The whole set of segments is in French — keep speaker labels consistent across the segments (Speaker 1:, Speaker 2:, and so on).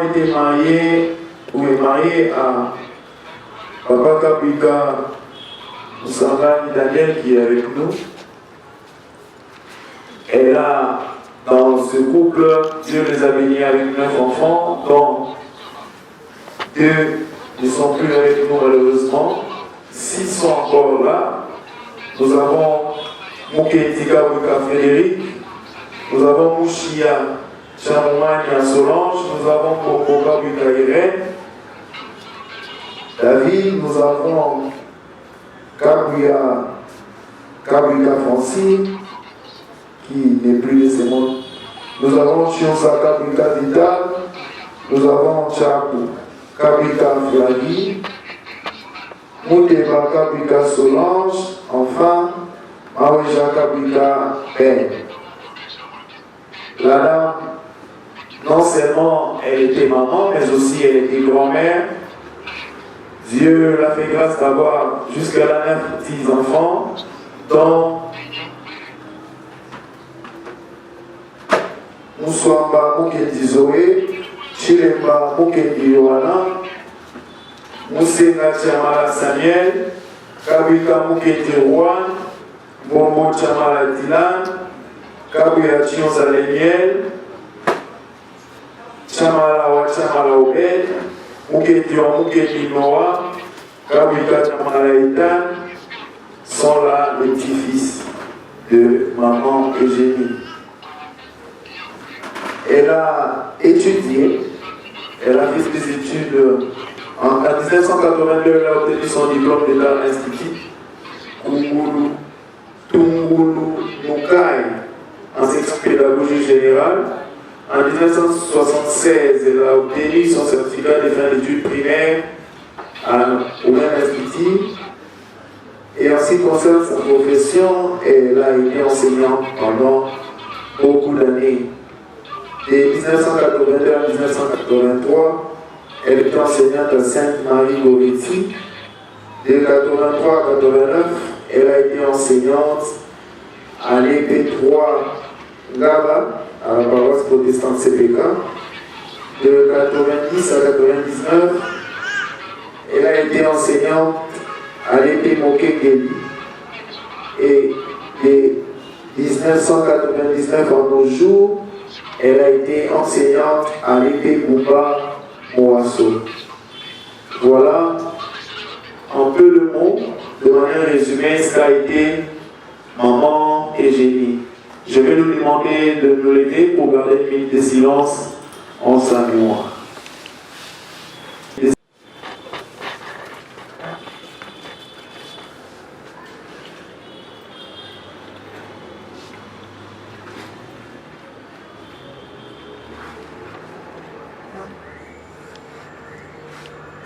Speaker 1: été mariés ou est marié à Papa Kabika Moussangani Daniel qui est avec nous. Et là, dans ce couple, Dieu les a bénis avec 9 enfants, dont 2 ne sont plus avec nous malheureusement. 6 sont encore là. Nous avons Mouketika Bouka Frédéric, nous avons Mouchia Chamoumania Solange, nous avons Kokoka Bouka Irène, David, nous avons Kabuya Francine, qui n'est plus de ce monde. Nous avons Chionsaka Bouka Vital, nous avons Chakou Kabika Flagui, Mouteba Kabika Solange, enfin, Maouja Kabika Ben. La dame, non seulement elle était maman, mais aussi elle était grand-mère. Dieu l'a fait grâce d'avoir jusqu'à la 9 petits-enfants, dont Moussouamba Moukedi Zoé, Chilemba Moukedi Yohana, Moussenga Tchamala Samuel, Kabika Moukedi Rouen, Bombo Tchamala Dylan, Kabuya Chionza Lemiel, Tchamala Wachamala Obed, Moukedi Moukedi Noah, Kabika Tchamala Ethan, sont là les petits-fils de maman Eugénie. Elle a étudié, elle a fait des études. En 1982, elle a obtenu son diplôme d'état à l'Institut Tungulu Mukai en section pédagogie générale. En 1976, elle a obtenu son certificat de fin d'études primaires au même institut. Et en ce qui concerne sa profession, elle a été enseignante pendant beaucoup d'années. De 1982 à 1983, elle était enseignante à Sainte-Marie-Goretti. De 1983 à 1989, elle a été enseignante à l'EP3 Gaba, à la paroisse protestante CPK. De 1990 à 1999, elle a été enseignante à l'EP Mokekeli. Et de 1999 en nos jours, elle a été enseignante à l'EP Bouba Moasso. Voilà un peu le mot, de manière résumée, ce qu'a été maman Eugénie. Je vais nous demander de nous lever pour garder une minute de silence en sa mémoire.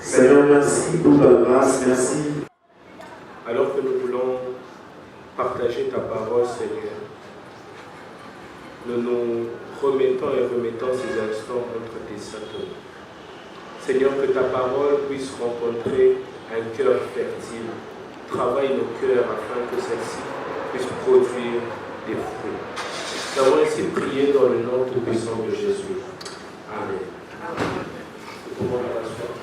Speaker 1: Seigneur, merci pour ta grâce, merci.
Speaker 2: Alors que nous voulons partager ta parole, Seigneur, nous nous remettons et remettons ces instants entre tes saintes mains. Seigneur, que ta parole puisse rencontrer un cœur fertile. Travaille nos cœurs afin que celle-ci puisse produire des fruits. Nous avons ainsi prié dans le nom tout-puissant de Jésus. Amen. Nous pouvons la rasseoir.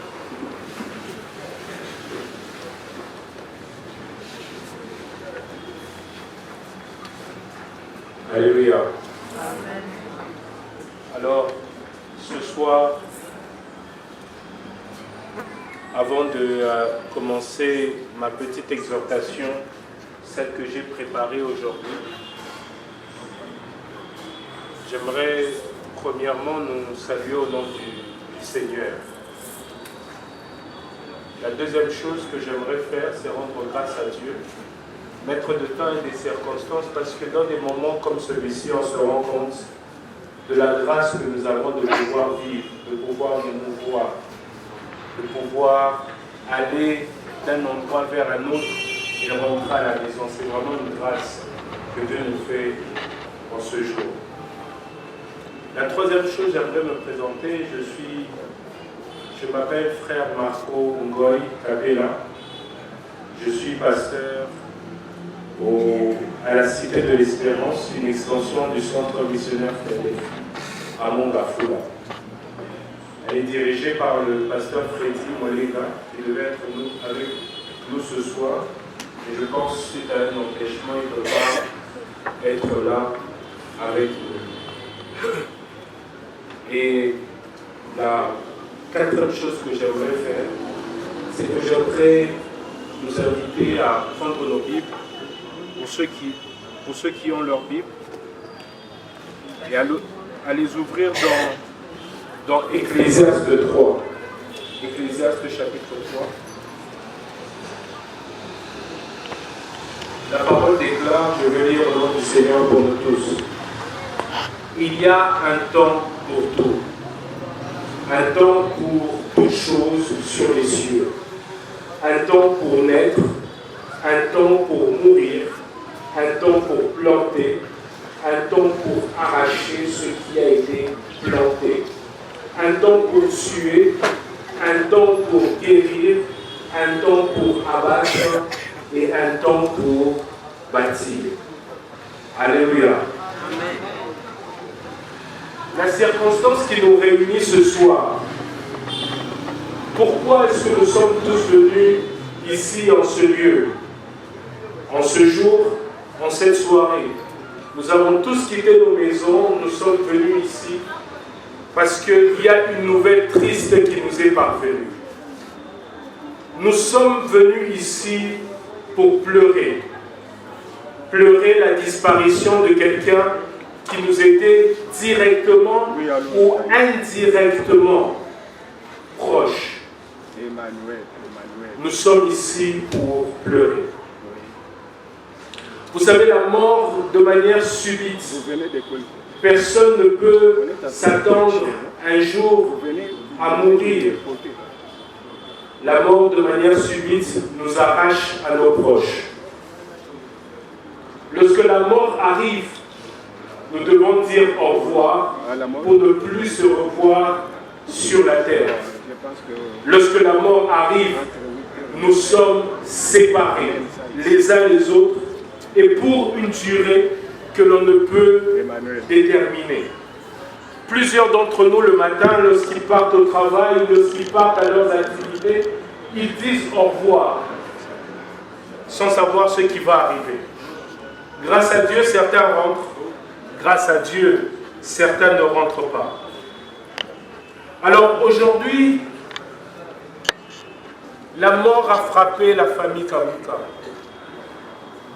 Speaker 2: Alléluia. Amen. Alors, ce soir, avant de commencer ma petite exhortation, celle que j'ai préparée aujourd'hui, j'aimerais premièrement nous saluer au nom du Seigneur. La deuxième chose que j'aimerais faire, c'est rendre grâce à Dieu, mettre de temps et des circonstances, parce que dans des moments comme celui-ci, on se rend compte de la grâce que nous avons de pouvoir vivre, de pouvoir nous mouvoir, de pouvoir aller d'un endroit vers un autre et rentrer à la maison. C'est vraiment une grâce que Dieu nous fait en ce jour. La troisième chose, j'aimerais me présenter. Je m'appelle frère Marco Ngoy Kabela. Je suis pasteur à la Cité de l'Espérance, une extension du centre missionnaire à Mongafula. Elle est dirigée par le pasteur Freddy Molega, qui devait être avec nous ce soir. Et je pense que suite à un empêchement, il ne peut pas être là avec nous. Et la quatrième chose que j'aimerais faire, c'est que j'aimerais nous inviter à prendre nos Bibles, pour ceux qui ont leur Bible, et à les ouvrir dans Ecclésiaste 3. Ecclésiaste chapitre 3. La parole déclare, je vais lire au nom du Seigneur pour nous tous. Il y a un temps pour tout. Un temps pour toutes choses sur les cieux. Un temps pour naître. Un temps pour mourir. Un temps pour planter. Un temps pour arracher ce qui a été planté. Un temps pour tuer. Un temps pour guérir. Un temps pour abattre. Et un temps pour bâtir. Alléluia. Amen. La circonstance qui nous réunit ce soir, pourquoi est-ce que nous sommes tous venus ici en ce lieu, en ce jour, en cette soirée? Nous avons tous quitté nos maisons, nous sommes venus ici parce qu'il y a une nouvelle triste qui nous est parvenue. Nous sommes venus ici pour pleurer. Pleurer la disparition de quelqu'un qui nous était directement ou indirectement proche. Nous sommes ici pour pleurer. Vous savez, la mort de manière subite, personne ne peut s'attendre un jour à mourir. La mort de manière subite nous arrache à nos proches. Lorsque la mort arrive, nous devons dire au revoir pour ne plus se revoir sur la terre. Lorsque la mort arrive, nous sommes séparés les uns les autres et pour une durée que l'on ne peut déterminer. Plusieurs d'entre nous, le matin, lorsqu'ils partent au travail, lorsqu'ils partent à leurs activités, ils disent au revoir, sans savoir ce qui va arriver. Grâce à Dieu, certains rentrent. Grâce à Dieu, certains ne rentrent pas. Alors aujourd'hui, la mort a frappé la famille Kabuka.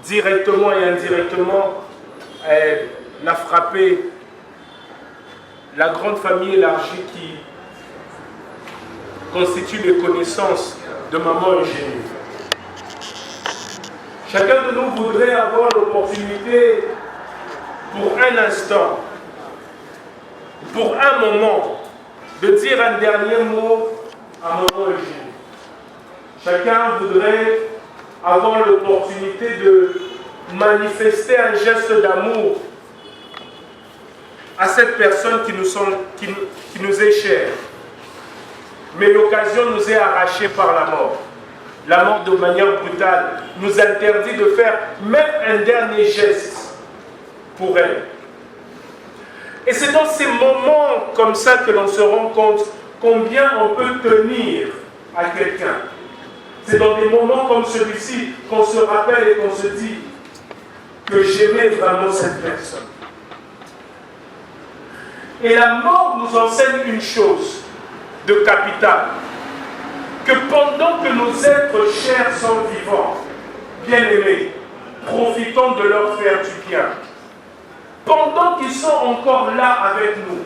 Speaker 2: Directement et indirectement, elle a frappé la grande famille élargie qui constitue les connaissances de maman Eugénie. Chacun de nous voudrait avoir l'opportunité pour un instant, pour un moment, de dire un dernier mot à maman Eugénie. Chacun voudrait avoir l'opportunité de manifester un geste d'amour à cette personne qui nous est chère. Mais l'occasion nous est arrachée par la mort. La mort de manière brutale nous interdit de faire même un dernier geste pour elle. Et c'est dans ces moments comme ça que l'on se rend compte combien on peut tenir à quelqu'un. C'est dans des moments comme celui-ci qu'on se rappelle et qu'on se dit que j'aimais vraiment cette personne. Et la mort nous enseigne une chose de capitale, que pendant que nos êtres chers sont vivants, bien-aimés, profitons de leur faire du bien. Pendant qu'ils sont encore là avec nous,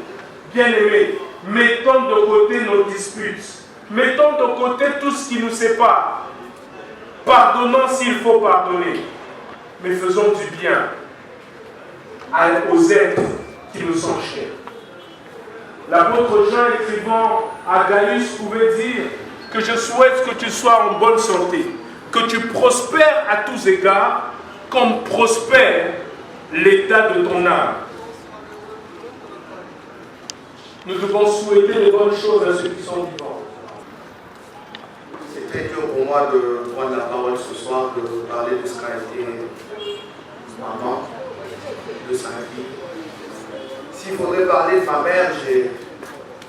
Speaker 2: bien-aimés, mettons de côté nos disputes, mettons de côté tout ce qui nous sépare, pardonnons s'il faut pardonner, mais faisons du bien aux êtres qui nous sont chers. L'apôtre Jean, écrivant à Gaius, pouvait dire que je souhaite que tu sois en bonne santé, que tu prospères à tous égards, comme prospère l'état de ton âme. Nous devons souhaiter les bonnes choses à ceux qui sont vivants.
Speaker 3: C'est très dur pour moi de prendre la parole ce soir, de parler de ce qu'a été maman, de sa vie. S'il faudrait parler de ma mère,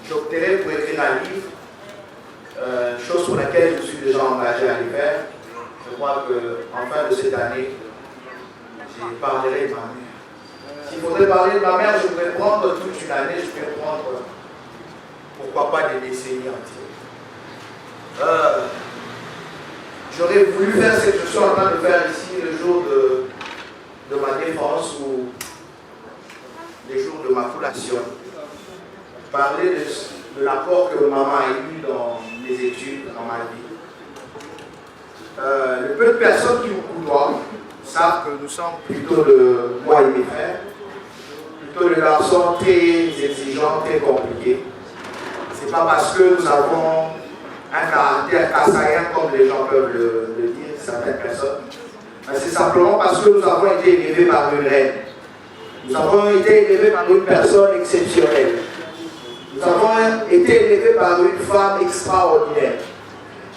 Speaker 3: j'opterai pour écrire un livre, chose pour laquelle je suis déjà engagé à l'hiver. Je crois qu'en fin de cette année, je parlerai de ma mère. S'il faudrait parler de ma mère, je pourrais prendre toute une année, je pourrais prendre, pourquoi pas, des décennies entières. J'aurais voulu faire ce que je suis en train de faire ici le jour de ma défense ou les jours de ma collation. Parler de l'apport que maman a eu dans mes études, dans ma vie. Le peu de personnes qui me côtoient savent que nous sommes plutôt moi et mes frères, plutôt des garçons très exigeants, très compliqués. C'est pas parce que nous avons un caractère kassaïen comme les gens peuvent le dire, certaines personnes. Mais c'est simplement parce que nous avons été élevés par une reine. Nous avons été élevés par une personne exceptionnelle. Nous avons été élevés par une femme extraordinaire.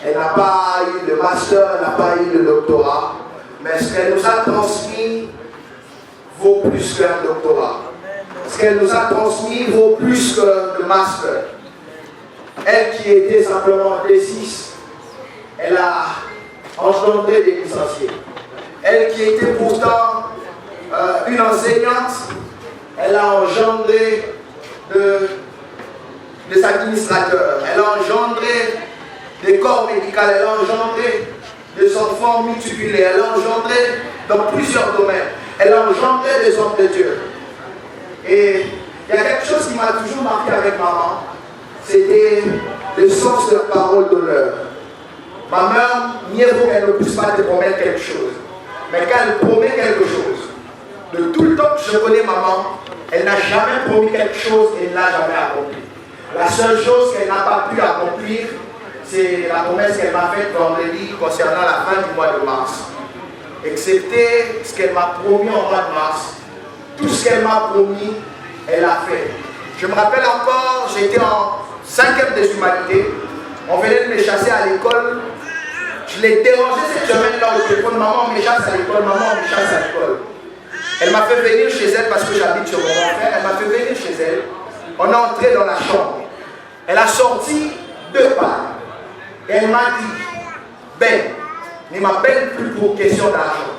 Speaker 3: Elle n'a pas eu de master, elle n'a pas eu de doctorat, mais ce qu'elle nous a transmis vaut plus qu'un doctorat. Ce qu'elle nous a transmis vaut plus que le master. Elle qui était simplement D6, elle a engendré des licenciés. Elle qui était pourtant une enseignante, elle a engendré des administrateurs, elle a engendré des corps médicaux, elle a engendré des enfants multipliés, elle a engendré dans plusieurs domaines, elle a engendré des hommes de Dieu. Et il y a quelque chose qui m'a toujours marqué avec maman, c'était le sens de la parole d'honneur. Ma mère, mieux vaut qu'elle ne puisse pas te promettre quelque chose, mais qu'elle promet quelque chose. De tout le temps que je connais maman, elle n'a jamais promis quelque chose et ne l'a jamais accompli. La seule chose qu'elle n'a pas pu accomplir, c'est la promesse qu'elle m'a faite vendredi concernant la fin du mois de mars. Excepté ce qu'elle m'a promis en mois de mars, tout ce qu'elle m'a promis, elle a fait. Je me rappelle encore, j'étais en 5e des humanités, on venait de me chasser à l'école. Je l'ai dérangé cette semaine dans le téléphone, maman on me chasse à l'école, maman on me chasse à l'école. Elle m'a fait venir chez elle parce que j'habite chez mon frère, elle m'a fait venir chez elle. On est entré dans la chambre. Elle a sorti 2 balles. Et elle m'a dit, Ben, ne m'appelle plus pour question d'argent.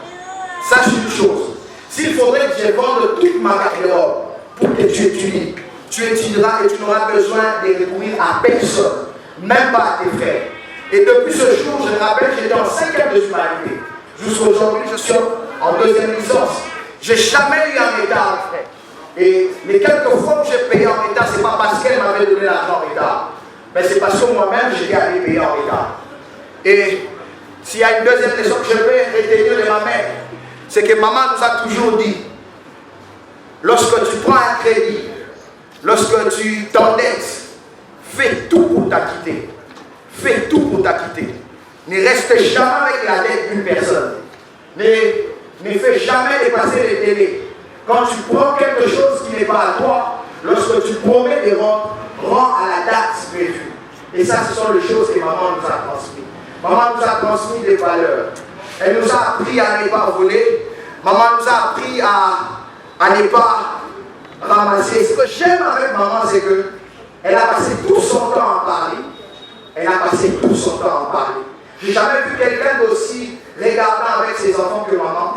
Speaker 3: Sache une chose, s'il faudrait que je vende toute ma garde-robe pour que tu étudies, tu étudieras et tu n'auras besoin de recourir à personne, même pas à tes frères. Et depuis ce jour, je me rappelle, j'étais en 5e de humanité. Jusqu'à aujourd'hui, je suis en 2e licence. Je n'ai jamais eu un retard. Et les quelques fois que j'ai payé en retard, ce n'est pas parce qu'elle m'avait donné l'argent en retard, mais c'est parce que moi-même, j'étais allé payer en retard. Et s'il y a une deuxième leçon que je vais retenir de ma mère, c'est que maman nous a toujours dit, lorsque tu prends un crédit, lorsque tu t'endettes, fais tout pour t'acquitter. Fais tout pour t'acquitter. Ne reste jamais avec la dette d'une personne. Ne fais jamais dépasser les délais. Quand tu prends quelque chose qui n'est pas à toi, lorsque tu promets de rendre, rends à la date prévue. Et ça, ce sont les choses que maman nous a transmises. Maman nous a transmis des valeurs. Elle nous a appris à ne pas voler. Maman nous a appris à ne pas ramasser. Ce que j'aime avec maman, c'est qu'elle a passé tout son temps à parler. Elle a passé tout son temps à parler. J'ai jamais vu quelqu'un d'aussi regardant avec ses enfants que maman.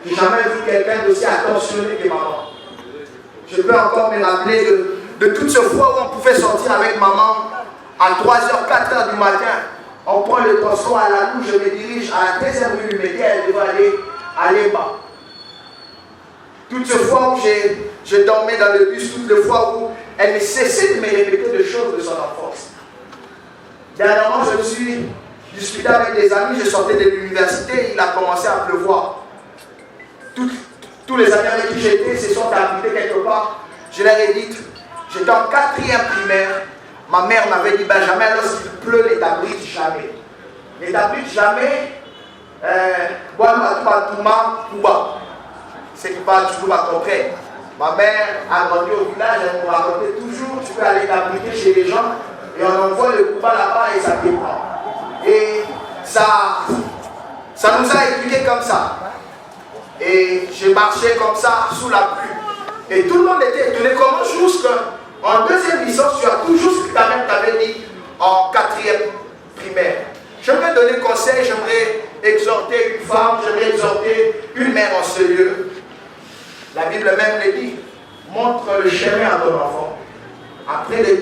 Speaker 3: J'ai jamais vu quelqu'un d'aussi attentionné que maman. Je peux encore me rappeler de toutes ces fois où on pouvait sortir avec maman à 3h, 4h du matin. On prend le transport à la louche, je me dirige à la 13e rue du Métier, elle devait aller à Lemba. Toutes ces fois où je dormais dans le bus, toutes les fois où elle ne cessait de me répéter des choses de son enfance. Dernièrement, je me suis discuté avec des amis, je sortais de l'université, il a commencé à pleuvoir. Tous les amis avec qui j'étais se sont abrités quelque part. Je leur ai dit, j'étais en 4e primaire, ma mère m'avait dit, Benjamin, lorsqu'il pleut, ne t'abrite jamais. Ne t'abrite jamais, c'est qui parle toujours à comprendre. Ma mère a grandi au village, elle me racontait toujours, tu peux aller t'abriter chez les gens, et on envoie le coupa là-bas et ça dépend. Et ça nous a éduqués comme ça. Et j'ai marché comme ça sous la pluie. Et tout le monde était étonné comment jusqu'en 2e licence, tu as toujours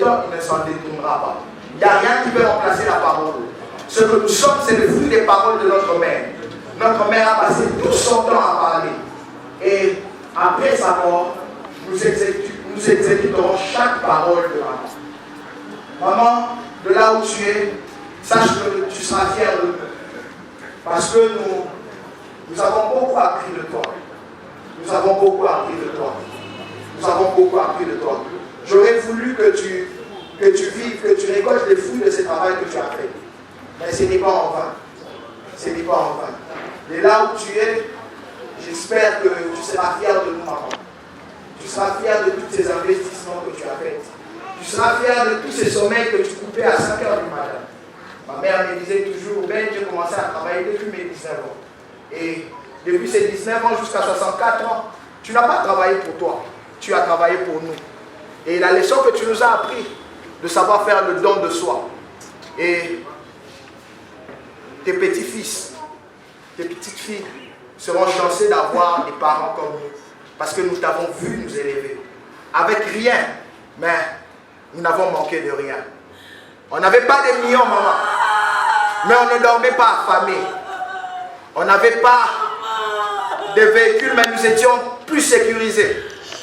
Speaker 3: toi, il ne s'en détournera pas. Il n'y a rien qui peut remplacer la parole. Ce que nous sommes, c'est le fruit des paroles de notre mère. Notre mère a passé tout son temps à parler. Et après sa mort, nous exécuterons chaque parole de maman. Maman, de là où tu es, sache que tu seras fière de nous. Parce que nous avons beaucoup appris de toi. Nous avons beaucoup appris de toi. Nous avons beaucoup appris de toi. J'aurais voulu que tu vives, que tu récoltes les fruits de ce travail que tu as fait. Mais ce n'est pas en vain. Ce n'est pas en vain. Et là où tu es, j'espère que tu seras fier de nous, maman. Tu seras fier de tous ces investissements que tu as faits. Tu seras fier de tous ces sommeils que tu coupais à 5 heures du matin. Ma mère me disait toujours, Ben, j'ai commencé à travailler depuis mes 19 ans. Et depuis ces 19 ans jusqu'à 64 ans, tu n'as pas travaillé pour toi. Tu as travaillé pour nous. Et la leçon que tu nous as appris, de savoir faire le don de soi. Et tes petits-fils, tes petites filles seront chanceux d'avoir des parents comme nous. Parce que nous t'avons vu nous élever. Avec rien, mais nous n'avons manqué de rien. On n'avait pas des millions, maman. Mais on ne dormait pas affamés. On n'avait pas de véhicules, mais nous étions plus sécurisés.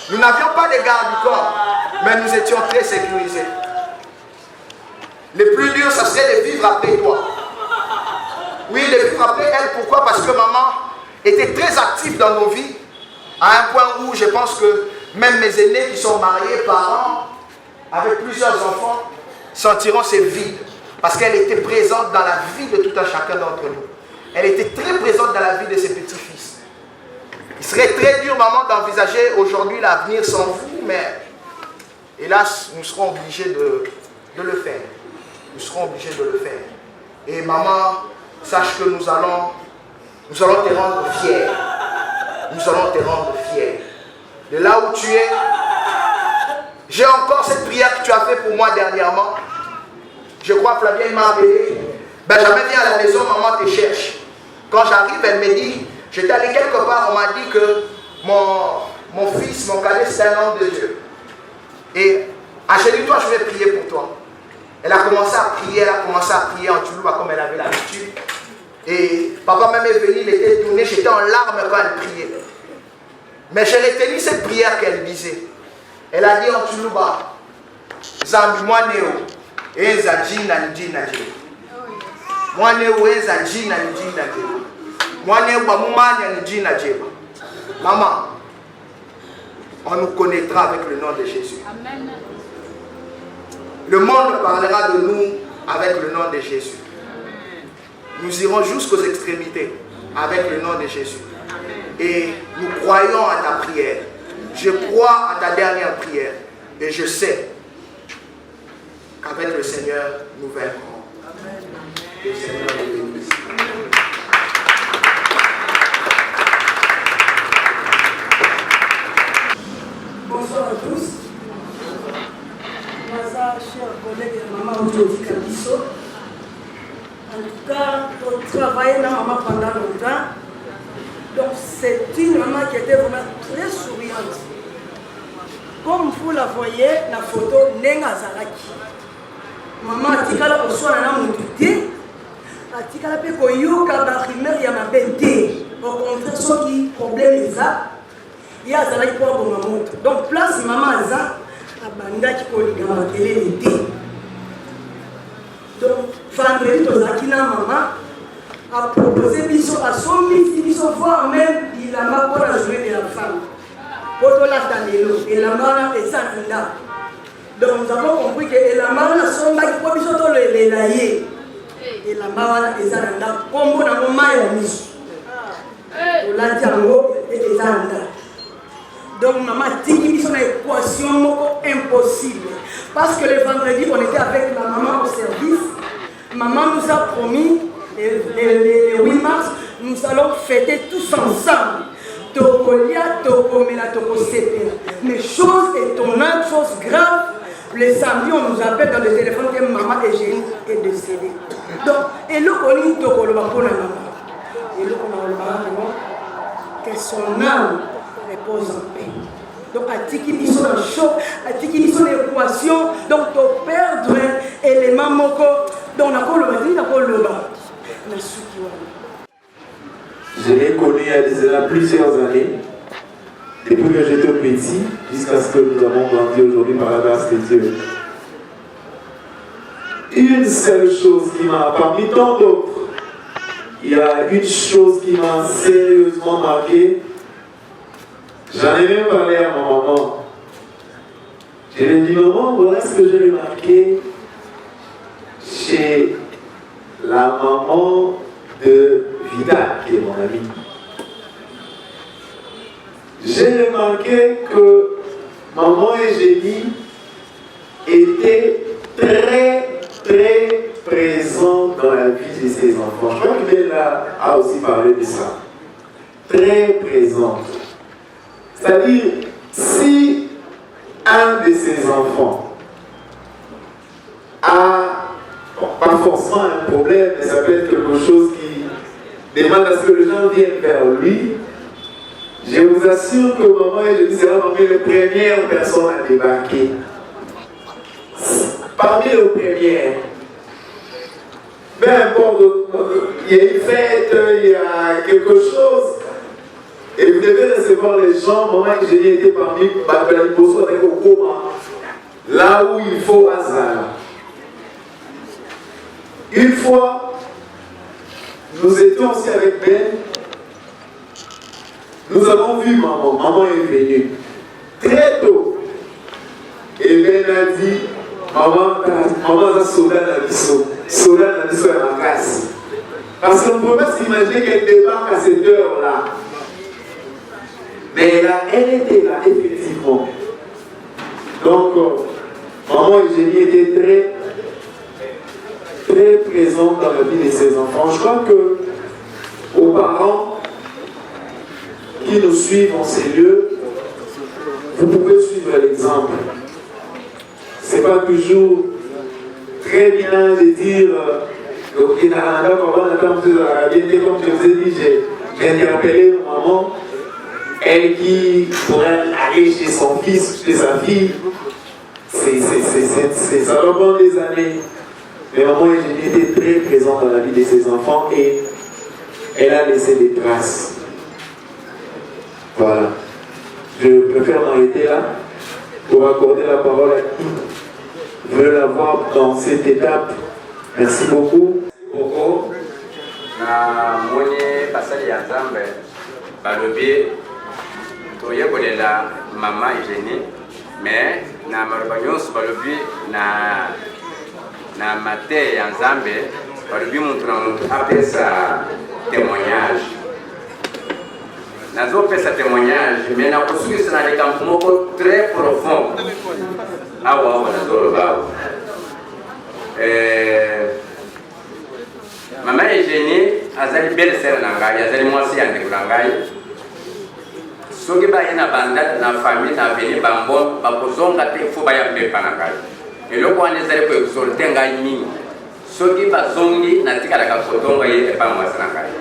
Speaker 3: Nous n'avions pas de garde du corps, mais nous étions très sécurisés. Le plus dur, ça serait de vivre après toi. Oui, de vivre après elle. Pourquoi? Parce que maman était très active dans nos vies, à un point où je pense que même mes aînés qui sont mariés, parents, avec plusieurs enfants, sentiront ce vide. Parce qu'elle était présente dans la vie de tout un chacun d'entre nous. Elle était très présente dans la vie de ses petits-fils. Il serait très dur, maman, d'envisager aujourd'hui l'avenir sans vous, mais hélas, nous serons obligés de le faire. Nous serons obligés de le faire. Et maman, sache que nous allons te rendre fiers. Nous allons te rendre fiers. De là où tu es, j'ai encore cette prière que tu as faite pour moi dernièrement. Je crois que Flavien m'a appelé. Benjamin vient à la maison, maman te cherche. Quand j'arrive, elle me dit, j'étais allé quelque part, on m'a dit que mon fils, mon cadet, c'est un homme de Dieu. Et achète-toi, je vais prier pour toi. Elle a commencé à prier en Toulouba comme elle avait l'habitude. Et papa même est venu, il était tourné, j'étais en larmes quand elle priait. Mais j'ai retenu cette prière qu'elle disait. Elle a dit en Toulouba, Zambi moi néo, eza jina njina je. Moi néo eza jina njina je. Moi néo ba mumanya njina je. Maman, on nous connaîtra avec le nom de Jésus. Amen. Le monde parlera de nous avec le nom de Jésus. Nous irons jusqu'aux extrémités avec le nom de Jésus. Et nous croyons à ta prière. Je crois à ta dernière prière. Et je sais qu'avec le Seigneur, nous vaincrons. Le Seigneur nous bénisse.
Speaker 4: Bonsoir à tous. Bonsoir, chers collègues de Maman Oudjoudi Kabiso. En tout cas, on travaillait dans Maman pendant longtemps. Donc, c'est une maman qui était vraiment très souriante. Comme vous la voyez, la photo Nenga Zaraki. Maman atikala oswana na mututi. Atikala pe koyoka ba rimeur ya mabente. Au contraire, ce qui problème est ça. Il y a Zaraki pour bon maman. Donc, place maman za abanda ki koliga matele l'été. Donc, vendredi tozaki na maman a proposé biso à son fils, biso voire même il a ma pour la journée de la femme. Pour la tanelo et la mara et sananda. Donc nous avons compris que la mara son baki pour biso to le laye. Et la mara et sananda combo na moment ya miso. On l'a dit et sananda. Donc maman tiki biso na équation impossible parce que le vendredi on était avec la maman au service. Maman nous a promis le 8 mars, nous allons fêter tous ensemble. Tokolia, Tokomela, Tokosepela. Mais chose étonnante, chose grave, le samedi on nous appelle dans le téléphone que maman Eugénie est décédée. Donc, et le Koli Tokoloba pour la maman. Et le Koloba, que son âme repose en paix. Donc, atiki biso dans choc, atiki biso dans équation, donc, to perdre élément moko, donc, on a quoi le bas.
Speaker 1: Je l'ai connu il y a plusieurs années, depuis que j'étais petit, jusqu'à ce que nous avons grandi aujourd'hui par la grâce de Dieu. Une seule chose qui m'a, parmi tant d'autres, il y a une chose qui m'a sérieusement marqué. J'en ai même parlé à ma maman. Je lui ai dit, maman, voilà ce que j'ai remarqué chez la maman de Vida, qui est mon amie. J'ai remarqué que maman Eugénie était très présente dans la vie de ses enfants. Je crois que Bella a aussi parlé de ça. Très présente. C'est-à-dire, si un de ses enfants a, bon, pas forcément un problème, mais ça peut être quelque chose qui demande à ce que les gens viennent vers lui, je vous assure que maman Eugénie sera parmi les premières personnes à débarquer. Parmi les premières. Peu importe, il y a une fête, il y a quelque chose, et vous devez recevoir les gens. Maman Eugénie était parmi les personnes avec au coma, là où il faut hasard. Une fois, nous étions aussi avec Ben. Nous avons vu maman. Maman est venue très tôt. Et Ben a dit, maman a sauvé la biseau. Sauvé la biseau à ma casse. Parce qu'on ne peut pas s'imaginer qu'elle débarque à cette heure-là. Mais là, elle était là, effectivement. Donc, maman Eugénie était très présente dans la vie de ses enfants. Je crois que aux parents qui nous suivent en ces lieux, vous pouvez suivre l'exemple. Ce n'est pas toujours très bien de dire comme je vous ai dit, j'ai interpellé ma maman, elle qui pourrait aller chez son fils, chez sa fille. Ça va prendre des années. Mais maman Eugénie était très présente dans la vie de ses enfants et elle a laissé des traces. Voilà. Je préfère m'arrêter là pour accorder la parole à qui veut la voir dans cette étape. Merci beaucoup.
Speaker 5: Beaucoup. Na mwenye pasali ya Nzambe balobi toyekolela mama Eugénie mais na maloba nyonso balobi na mate ya Nzambe balobi muntu na muntu apesa témoignage. Nazopesa témoignage mais nakusukisa na likambo moko très profond awa nazoloba. Mama Eugénie azali belle sœur na ngai, azali mwasi ya ndeko na ngai. Soki baye na banda na famille na veni bambo bakozonga te fo baya mpepa na ngai. Eloko wana ezali ko exolte ngai mingi. Soki bazongi natikalaka kotonga ye epa mwasi na ngai.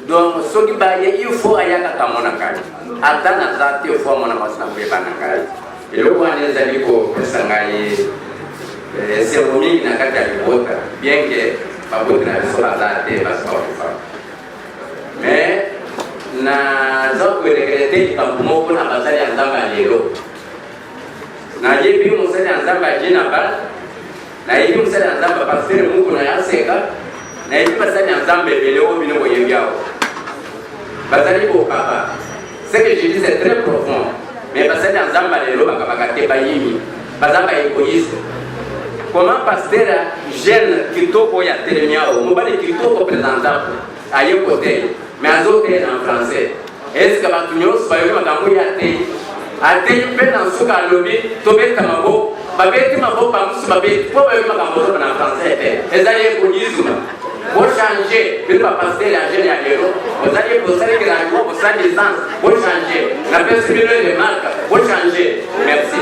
Speaker 5: Donc soki baye il faut ayaka kamona ngai. Ata na zati il faut mona mwasi na mpepa na ngai. Eloko wana ezali ko pesa ngai sehemu mingi na kati ya libota bien que baboti na biso bazate basi bakufa mais naza koelekelete likambo moko na basali ya Nzambe ya lelo. Nayebi mosali ya Nzambe aje na bala, nayebi mosali ya Nzambe pasteur muku na yaseka, nayebi basali ya Nzambe ebele oyo bino boyebi awo bazali kokaba. Ce que je dis c'est très profond, mais basali ya Nzambe ya lelo bakabaka te bayimi baza ba égoïste. Comment pasteur jeune kitoko ya telemiao mobali kitoko présentable aye côté mais azote en français est-ce que ba tunyo ba yo makambo ya te ate pe na suka lobi to be kamabo ba beti mabo ba musu ba beti po ba yo makambo na français te ezali égoïsme pour changer le pasteur la jeune ya lero vous allez pour ça que la pour ça licence pour changer la personne de marque pour changer. Merci.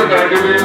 Speaker 6: Bye-bye.